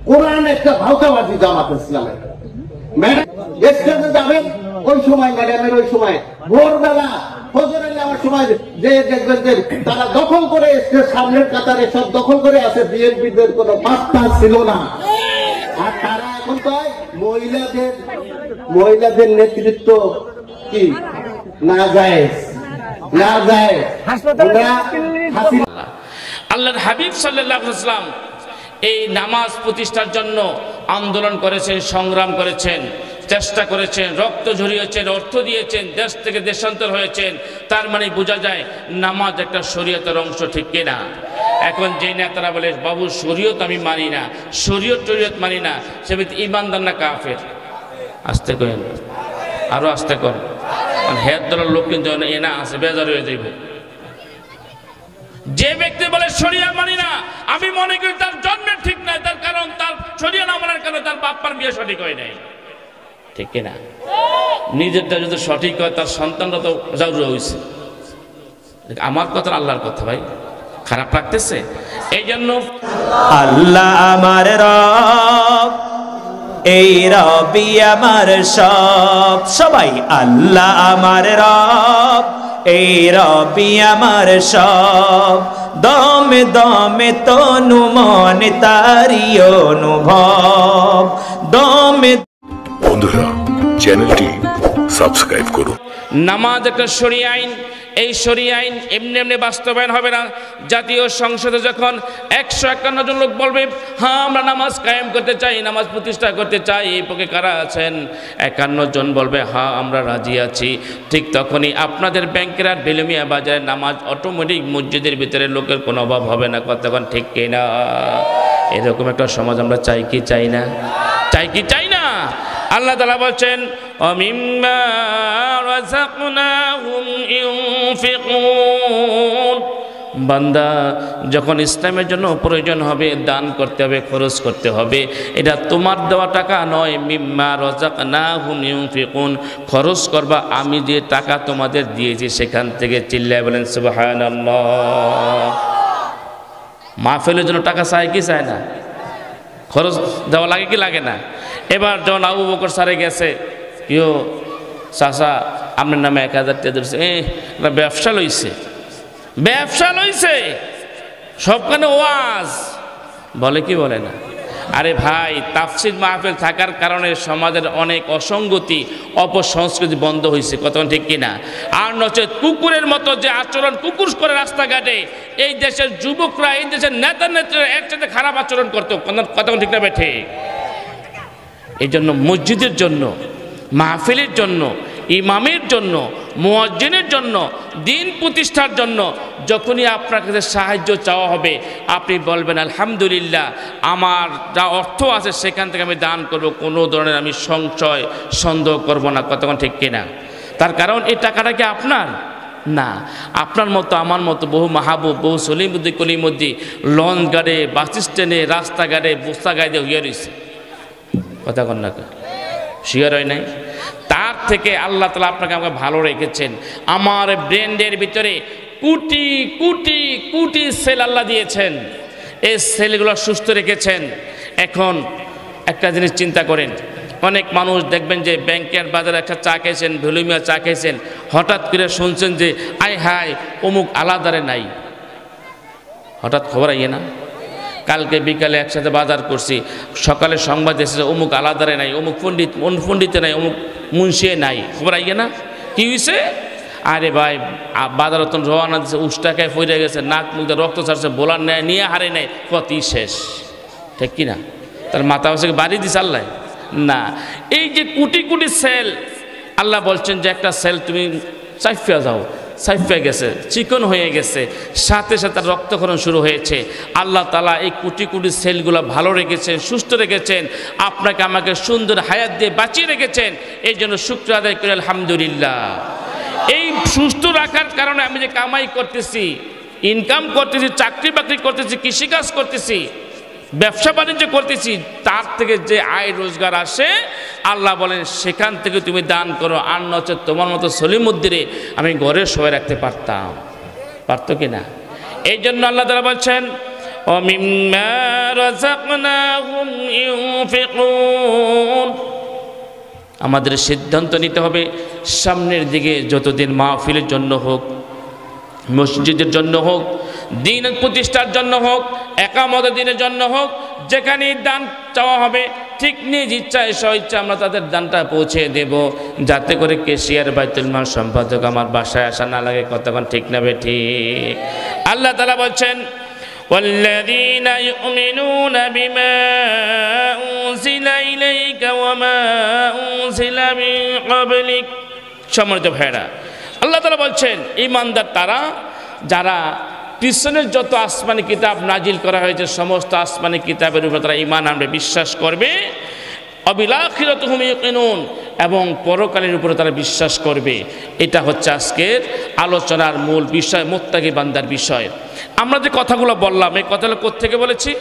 কোরআন একটা ভাওতাবাজি জামাত ইসলামের। ম্যাডাম স্টেজে যাবেন, ওই সময় ম্যাডামের ওই সময় ভোরবেলা ফজরের নামার সময় যে দেখবেন যে তারা দখল করে স্টেজ সামনের কাতারে সব দখল করে আছে, বিএনপিদের কোনো পাত্তা ছিল না। আর তারা এখন কয় মহিলাদের নেতৃত্ব কি না যায় না যায়। আল্লাহর হাবিব সাল্লাল্লাহু আলাইহি ওয়াসাল্লাম এই নামাজ প্রতিষ্ঠার জন্য আন্দোলন করেছেন, সংগ্রাম করেছেন, চেষ্টা করেছেন, রক্ত ঝরিয়েছেন, অর্থ দিয়েছেন, দেশ থেকে দেশান্তর হয়েছেন। তার মানে বোঝা যায় নামাজ একটা শরীয়তের অংশ, ঠিক কিনা? এখন যে নেতারা বলে বাবু শরীয়ত আমি মানি না, শরীয়ত মানি না, সে ইমানদার না কাফের? আস্তে করেন, আরো আস্তে কর, হেদ দলের লোক কিন্তু এনা আছে, বেজার হয়ে যাইব। যে ব্যক্তি বলে শরিয়া মানি না, আমি মনে করি তার জন্মের ঠিক নাই, তার কারণ তার শরিয়া না মানার কারণে তার বাপ্পার বিয়ে সঠিক হয় নাই, ঠিক কিনা? নিজেরটা যদি সঠিক হয় তার সন্তানরা তো জাউর হয়েছে। আমার কথা আল্লাহর কথা, ভাই খারাপ লাগতেছে। এই জন্য আল্লাহ আমার রব, এই রবি আমার সব। সবাই আল্লাহ আমার রব, এই রবি আমার সব। দমে দমে তনু মনে তারি অনুভব, দমে। বন্ধুরা চ্যানেলটি সাবস্ক্রাইব করুন। নামাজ একটা শরীয়ত আইন, এই শরীয়ত আইন এমনি এমনি বাস্তবায়ন হবে না। জাতীয় সংসদে যখন 151 জন লোক বলবে হ্যাঁ আমরা নামাজ কায়েম করতে চাই, নামাজ প্রতিষ্ঠা করতে চাই, এই পক্ষে কারা আছেন? 51 জন বলবে হ্যাঁ আমরা রাজি আছি। ঠিক তখনই আপনাদের ব্যাংকের আর বেলুমিয়া বাজারে নামাজ অটোমেটিক মসজিদের ভিতরে লোকের কোনো অভাব হবে না। কতক্ষণ ঠিক কিনা? এরকম একটা সমাজ আমরা চাই কি চাই না? চাই কি চাই না? আল্লাহ তাআলা বলছেন ওমিম্মা রাযাকনাহুম ইউনফিকুন। বান্দা যখন ইসলামের জন্য প্রয়োজন হবে দান করতে হবে, খরচ করতে হবে। এটা তোমার দেওয়া টাকা নয়। মিম্মা রাযাকনাহুম ইউনফিকুন, খরচ করবা আমি যে টাকা তোমাদের দিয়েছি সেখান থেকে। চিল্লায় বলেন সুবহানাল্লাহ। মাহফিলের জন্য টাকা চায় কি চায় না? খরচ দেওয়া লাগে কি লাগে না? এবার যখন আবু বকর স্যারে গেছে, কেউ চাচা আপনার নামে 1000 টাকা দিয়েছে, ব্যবসা লইছে, ব্যবসা লইছে, সবখানে ওয়াজ বলে কি বলে না? আরে ভাই তাফসীর মাহফিল থাকার কারণে সমাজের অনেক অসঙ্গতি, অপসংস্কৃতি বন্ধ হয়েছে। কত ঠিক কিনা? আর নচেত কুকুরের মতো যে আচরণ কুকুর করে রাস্তাঘাটে, এই দেশের যুবকরা, এই দেশের নেতা নেত্রীরা একসাথে খারাপ আচরণ করতো। কত ঠিক না বেঠে? এই জন্য মসজিদের জন্য, মাহফিলের জন্য, ইমামের জন্য, মুয়াজ্জিনের জন্য, দিন প্রতিষ্ঠার জন্য যখনই আপনার কাছে সাহায্য চাওয়া হবে আপনি বলবেন আলহামদুলিল্লাহ, আমার যা অর্থ আছে সেখান থেকে আমি দান করব, কোনো ধরনের আমি সংশয় সন্দেহ করব না। কতক্ষণ ঠিক কিনা? তার কারণ এই টাকাটা কি আপনার না? আপনার মতো আমার মতো বহু মাহবুব, বহু সলিমুদ্দি কলিমুদ্দি লঞ্চ গাড়ে, বাস স্ট্যান্ডে, রাস্তাঘাটে বস্তা গাড়িতে হইয়া রয়েছে। কথা কন না, শিয়ার হয় নাই? তার থেকে আল্লাহ তাআলা আপনাকে আমাকে ভালো রেখেছেন। আমার ব্রেন্ডের ভিতরে কোটি কোটি কোটি সেল আল্লাহ দিয়েছেন, এই সেলগুলো সুস্থ রেখেছেন। এখন একটা জিনিস চিন্তা করেন, অনেক মানুষ দেখবেন যে ব্যাংকের বাজারে একটা চা খেয়েছেন, ভ্যালুমিয়া চা খেয়েছেন, হঠাৎ করে শুনছেন যে আয় হায় অমুক আলাদারে নাই। হঠাৎ খবর আইয়ে না? কালকে বিকালে একসাথে বাজার করছি, সকালে সংবাদ এসেছে অমুক আলাদারে নাই, অমুক পণ্ডিতে নাই, অমুক মুন্সিয়ে নাই। খবর আইয়ে না? কি হয়েছে? আরে ভাই বাজার রতন রওনা দিচ্ছে, উষ্টাকায় ফইরে গেছে, নাক মুখ রক্ত ছাড়ছে, বোলার নেয় নিয়ে হারে নেয়, কতই শেষ। ঠিক কিনা? তার মাথা হচ্ছে বাড়ি দিছে আল্লাহ না। এই যে কোটি কোটি সেল, আল্লাহ বলছেন যে একটা সেল তুমি চাইফা যাও, সাইফে গেছে, চিকন হয়ে গেছে, সাথে সাথে রক্তক্ষরণ শুরু হয়েছে। আল্লাহ তাআলা এই কোটি কোটি সেলগুলো ভালো রেখেছেন, সুস্থ রেখেছেন, আপনাকে আমাকে সুন্দর হায়াত দিয়ে বাঁচিয়ে রেখেছেন। এই জন্য শুকর আদায় করি আলহামদুলিল্লাহ। এই সুস্থ রাখার কারণে আমি যে কামাই করতেছি, ইনকাম করতেছি, চাকরি বাকরি করতেছি, কৃষিকাজ করতেছি, ব্যবসা বাণিজ্য করতেছি, তার থেকে যে আয় রোজগার আসে আল্লাহ বলেন সেখান থেকে তুমি দান করো। আর নচেত তোমার মতো সলিমুদ্দিরে আমি ঘরে শোয়ে রাখতে পারতাম, পারতো কি না? এই জন্য আল্লাহ তাআলা বলছেন ومما رزقناهم ينفقون। আমাদের সিদ্ধান্ত নিতে হবে সামনের দিকে যতদিন মাহফিলের জন্য হোক, মসজিদের জন্য হোক, দিন প্রতিষ্ঠার জন্য হোক, একামত দিনের জন্য হোক, যেখানে দান চাওয়া হবে ঠিক নিজ ইচ্ছায় স্বইচ্ছা আমরা তাদের দানটা পৌঁছে দেব, যাতে করে কেশিয়ার বাইতুল মাল সম্পাদক আমার বাসায় আসা না লাগে। কতক্ষণ ঠিক নেবে ঠিক। আল্লাহ তাআলা বলছেন والذين يؤمنون بما أنزل إليك وما أنزل من قبلك। সম্মানিত ভাইরা, আল্লাহ তাআলা বলছেন ঈমানদার তারা যারা পিছনের যত আসমানি কিতাব নাজিল করা হয়েছে সমস্ত আসমানি কিতাবের উপর তারা ঈমান আনবে, বিশ্বাস করবে। অবিল আখিরাতি হুম ইউকিনুন, এবং পরকালের উপরে তারা বিশ্বাস করবে। এটা হচ্ছে আজকের আলোচনার মূল বিষয়, মুত্তাকি বান্দার বিষয়। আমরা যে কথাগুলো বললাম এই কথাগুলো কোত্থেকে বলেছি?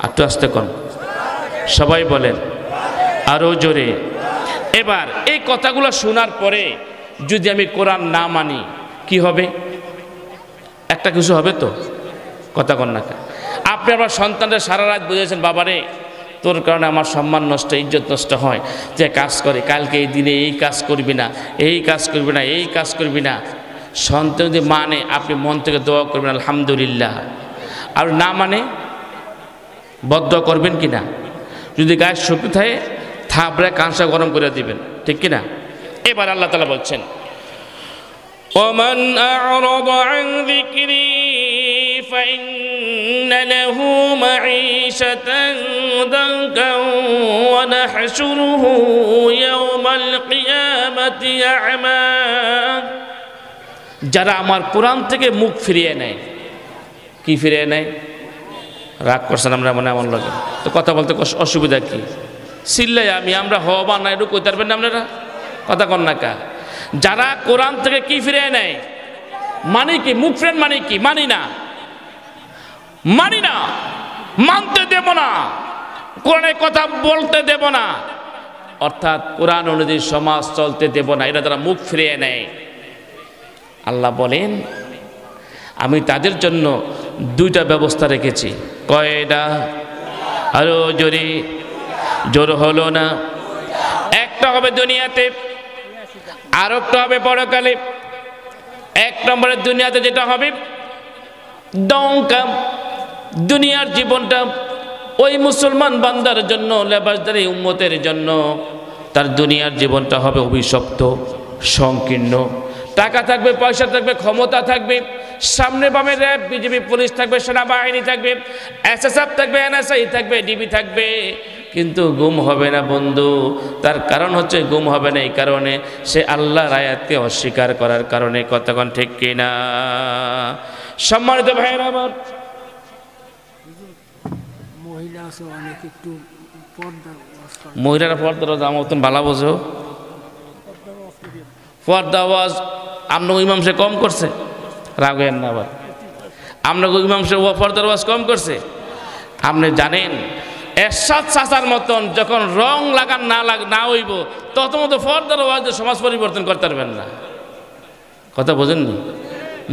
একটু আস্তে কোন সবাই বলেন, আরো জোরে। এবার এই কথাগুলো শোনার পরে যদি আমি কোরআন না মানি কি হবে? একটা কিছু হবে তো? কথা কন না। আপনি আমার সন্তানদের সারা রাত বুঝেছেন, বাবারে তোর কারণে আমার সম্মান নষ্ট, ইজ্জত নষ্ট হয়, যে কাজ করে কালকে এই দিনে এই কাজ করবি না, এই কাজ করবি না, এই কাজ করবি না। সন্তান যদি মানে আপনি মন থেকে দোয়া করবেন আলহামদুলিল্লাহ, আর না মানে বদদোয়া করবেন কি না? যদি গায়ে শক্তি থাকে থাপড়ে কাঁসা গরম করে দিবেন, ঠিক কিনা? এবার আল্লাহ তাআলা বলছেন ومن أعرض عن ذكري فإن له معيشة ضنكا ونحشره يوم القيامة أعمى। যারা আমার কোরআন থেকে মুখ ফিরিয়ে নেয়, কি ফিরিয়ে নেয়? রাগ করছেন আমরা মনে এমন লাগে তো কথা বলতে অসুবিধা কি? চিল্লাই আমরা হবা না একটু কইতে পারবেন না আপনারা? কথা কন না কা? যারা কোরআন থেকে কি ফিরিয়ে নেয় মানে কি? মুখ ফিরেন মানে কি? মানি না, মানতে দেব না, কোরআনের কথা বলতে দেব না, অর্থাৎ কোরআন অনুযায়ী সমাজ চলতে দেব না, এটা তারা মুখ ফিরিয়ে নেয়। আল্লাহ বলেন আমি তাদের জন্য দুইটা ব্যবস্থা রেখেছি। কয়টা? আরো জোরে, জোর হলো না। একটা হবে দুনিয়াতে, আর একটা হবে পরকালে। এক নম্বরে দুনিয়াতে যেটা হবে দংকা, দুনিয়ার জীবনটা ওই মুসলমান বান্দার জন্য, লেবাসদারি উম্মতের জন্য তার দুনিয়ার জীবনটা হবে অভিশপ্ত, সংকীর্ণ। টাকা থাকবে, পয়সা থাকবে, ক্ষমতা থাকবে, সামনে বামে র্যাব, বিজেপি, পুলিশ থাকবে, সেনাবাহিনী থাকবে, এসএসএফ থাকবে, এনএসআই থাকবে, ডিবি থাকবে, কিন্তু গুম হবে না বন্ধু। তার কারণ হচ্ছে গুম হবে না এই কারণে সে আল্লাহর আয়াতকে অস্বীকার করার কারণে। কতক্ষণ ঠিক কিনা? সম্মানিত ভাইয়েরা আমার, মহিলারা পর্দার দাম মতন ভালো বোঝো। পর্দা আওয়াজ আপনাকে ইমাম সে কম করছে, রাগেন না আবার। আপনাকে ইমাম সে পর্দার আওয়াজ কম করছে। আপনি জানেন এরশাদ চাচার মতন যখন রং লাগান না হইব তত মতো পর্দার আওয়াজে সমাজ পরিবর্তন করতে পারবেন না। কথা বোঝেননি?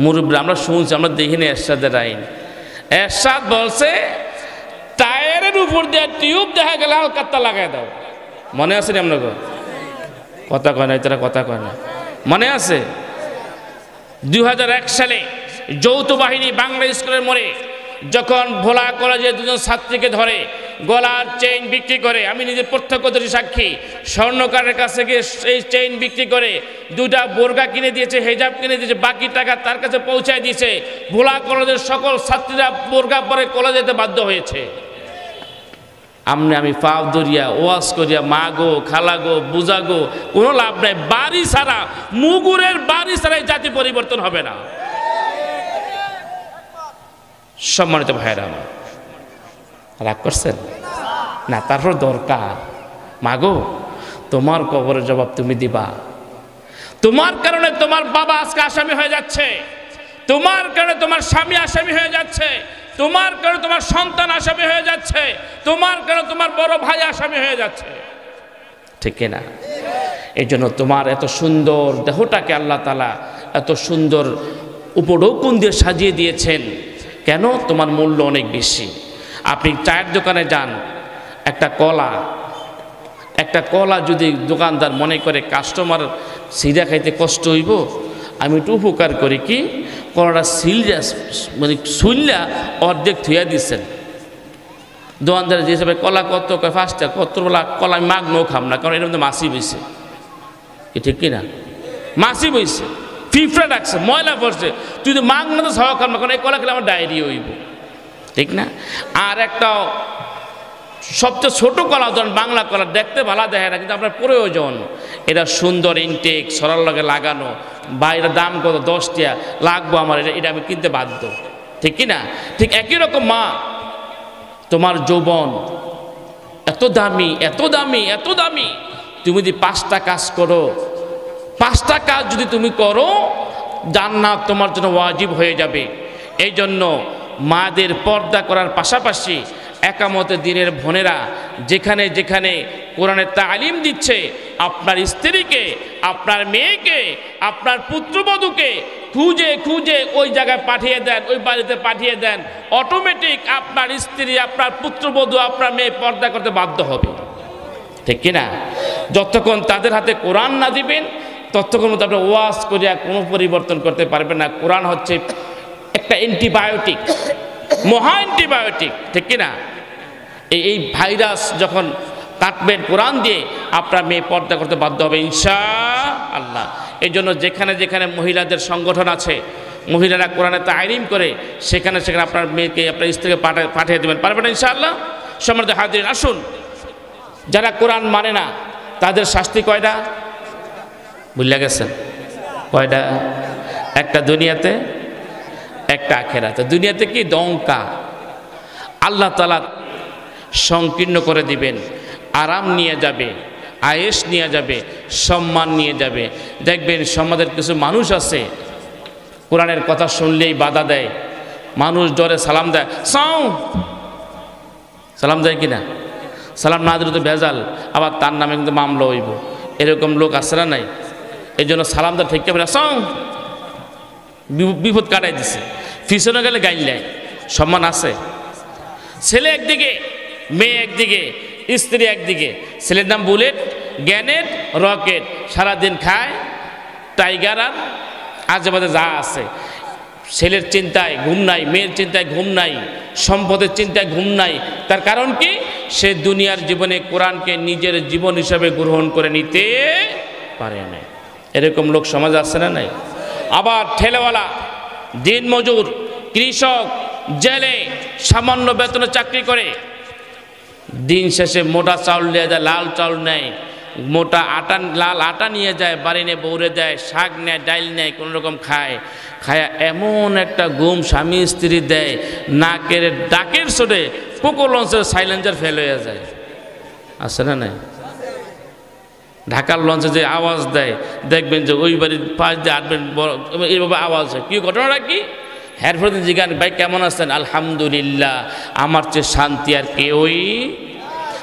মুরব্বী আমরা শুনছি, আমরা দেখিনি এরশাদের আইন। এরশাদ বলছে টায়ারের উপর দিয়ে টিউব দেখা গেলে হালকাত্তা লাগাই দাও। মনে আছে নি আপনাকে? কথা কয় না, তারা কথা কয় না। মনে আছে 2001 সালে যৌথ বাহিনী বাংলা স্কুলের মোড়ে যখন ভোলা কলেজে দুজন ছাত্রীকে ধরে গলার চেইন বিক্রি করে, আমি নিজে প্রত্যক্ষদর্শী সাক্ষী, স্বর্ণকারের কাছে গিয়ে সেই চেইন বিক্রি করে দুটা বোরকা কিনে দিয়েছে, হেজাব কিনে দিয়েছে, বাকি টাকা তার কাছে পৌঁছায় দিয়েছে। ভোলা কলেজের সকল ছাত্রীরা বোরকা পরে কলেজে যেতে বাধ্য হয়েছে। আমি পাও দরিয়া ওয়াজ করিয়া মা গো, খালা গো, বুঝা গো, কোনো লাভ নাই। বাড়ি ছাড়া, মুগুরের বাড়ি ছাড়াই জাতি পরিবর্তন হবে না। সম্মানিত ভাইরা আমার, রাগ করছেন না? তারপর দরকার মাগো তোমার কবরের জবাব তুমি দিবা। তোমার কারণে তোমার বাবা আজকে আসামি হয়ে যাচ্ছে, তোমার কারণে তোমার স্বামী আসামি হয়ে যাচ্ছে, তোমার কারণে তোমার সন্তান আসামি হয়ে যাচ্ছে, তোমার কারণে তোমার বড় ভাই আসামি হয়ে যাচ্ছে, ঠিক না? এই জন্য তোমার এত সুন্দর দেহটাকে আল্লাহ তাআলা এত সুন্দর উপঢৌকন দিয়ে সাজিয়ে দিয়েছেন। কেন? তোমার মূল্য অনেক বেশি। আপনি চায়ের দোকানে যান, একটা কলা যদি দোকানদার মনে করে কাস্টমার সিরা খাইতে কষ্ট হইব, আমি একটু উপকার করি, কি কলাটা মানে শুনলা অর্ধেক থুয়া দিচ্ছেন। দোকানদার যে হিসাবে কলা কত কয় 5 টাকা, কত বলা কলা আমি মাগনও খাম না, কারণ এর মধ্যে মাছি বইছে, কি ঠিক কিনা? মাছি বইছে, ফিফড়া ডাকছে, ময়লা পড়ছে, তুই তো মাগ না তো সহ খাম না, কারণ এই কলা খেলে আমার ডায়রিয়া হইব, ঠিক না? আর একটা সবচেয়ে ছোট কলা ধরেন বাংলা কলা, দেখতে ভালো দেখে না, কিন্তু আপনার প্রয়োজন, এটা সুন্দর ইনটেক সরার লগে লাগানো, বা এটার দাম কত 10 টাকা লাগবো আমার, এটা আমি কিনতে বাধ্য, ঠিক কিনা? ঠিক একই রকম মা, তোমার যৌবন এত দামি, এত দামি, এত দামি, তুমি যদি 5টা কাজ করো, 5টা কাজ যদি তুমি করো, জান্নাত তোমার জন্য ওয়াজিব হয়ে যাবে। এই জন্য মাদের পর্দা করার পাশাপাশি একামতে দিনের বোনেরা যেখানে যেখানে কোরআনের তালিম দিচ্ছে, আপনার স্ত্রীকে, আপনার মেয়েকে, আপনার পুত্রবধূকে খুঁজে খুঁজে ওই জায়গায় পাঠিয়ে দেন, ওই বাড়িতে পাঠিয়ে দেন, অটোমেটিক আপনার স্ত্রী, আপনার পুত্রবধূ, আপনার মেয়ে পর্দা করতে বাধ্য হবে, ঠিক কিনা? যতক্ষণ তাদের হাতে কোরআন না দিবেন ততক্ষণ মতো আপনি ওয়াজ করিয়া কোনো পরিবর্তন করতে পারবেন না। কোরআন হচ্ছে একটা অ্যান্টিবায়োটিক, মহা অ্যান্টিবায়োটিক, ঠিক কিনা? এই ভাইরাস যখন কাটবেন কোরআন দিয়ে, আপনার মেয়ে পর্দা করতে বাধ্য হবে ইনশাআল্লাহ। এই জন্য যেখানে যেখানে মহিলাদের সংগঠন আছে, মহিলারা কোরআনে তালিম করে, সেখানে সেখানে আপনার মেয়েকে, আপনার স্ত্রীকে পাঠিয়ে দেবেন, পারবেন ইনশাআল্লাহ। সম্মানিত হাজিরিন, আসুন, যারা কোরআন মানে না তাদের শাস্তি কয়টা ভুলে গেছেন? কয়টা? একটা দুনিয়াতে, একটা আখেরাতে। দুনিয়াতে কি দঙ্কা, আল্লাহ তাআলা সংকীর্ণ করে দিবেন, আরাম নিয়ে যাবে, আয়েশ নিয়ে যাবে, সম্মান নিয়ে যাবে। দেখবেন সমাজের কিছু মানুষ আছে কোরআনের কথা শুনলেই বাধা দেয়, মানুষ ডরে সালাম দেয়, সালাম দেয় কিনা? সালাম না দিলে তো ভেজাল, আবার তার নামে কিন্তু মামলা হইব, এরকম লোক আছে না নাই? এই জন্য সালাম দেওয়া ঠিক হবে না, বিপদ কাটাই দিছে। পিছনে গেলে গাইল নেয়, সম্মান আছে। ছেলে একদিকে, মেয়ে একদিকে, স্ত্রী একদিকে। ছেলের নাম বুলেট, গ্যানেট, রকেট, সারাদিন খায় টাইগার আর আজেবাজে যা আছে। ছেলের চিন্তায় ঘুম নাই, মেয়ের চিন্তায় ঘুম নাই, সম্পদের চিন্তায় ঘুম নাই। তার কারণ কি? সে দুনিয়ার জীবনে কোরআনকে নিজের জীবন হিসাবে গ্রহণ করে নিতে পারে না। এরকম লোক সমাজে আছে না নাই? আবার ঠেলেওয়ালা, দিন মজুর, কৃষক, জেলে সামান্য বেতনে চাকরি করে, দিন শেষে মোটা চাউল নিয়ে যায়, লাল চাউল নেয়, মোটা আটা, লাল আটা নিয়ে যায়, বাড়ি নিয়ে বৌরে দেয়, শাক নেয়, ডাইল নেয়, কোনো রকম খায়। খায়া এমন একটা ঘুম স্বামী স্ত্রী দেয়, নাকের ডাকের চোটে কোকো লঞ্চের সাইলেন্সার ফেল হয়ে যায়, আছে না নাই? ঢাকার লঞ্চে যে আওয়াজ দেয়, দেখবেন যে ওই বাড়ির পাশ দিয়ে আটবেন, এইভাবে আওয়াজ হয়। কি ঘটনাটা কি? হ্যারফোর্দিন জিগান, ভাই কেমন আছেন? আলহামদুলিল্লাহ, আমার চেয়ে শান্তি আর কেউই।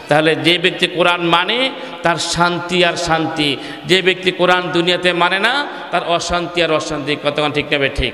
তাহলে যে ব্যক্তি কোরআন মানে তার শান্তি আর শান্তি, যে ব্যক্তি কোরআন দুনিয়াতে মানে না তার অশান্তি আর অশান্তি। কতক্ষণ ঠিক নেবে? ঠিক।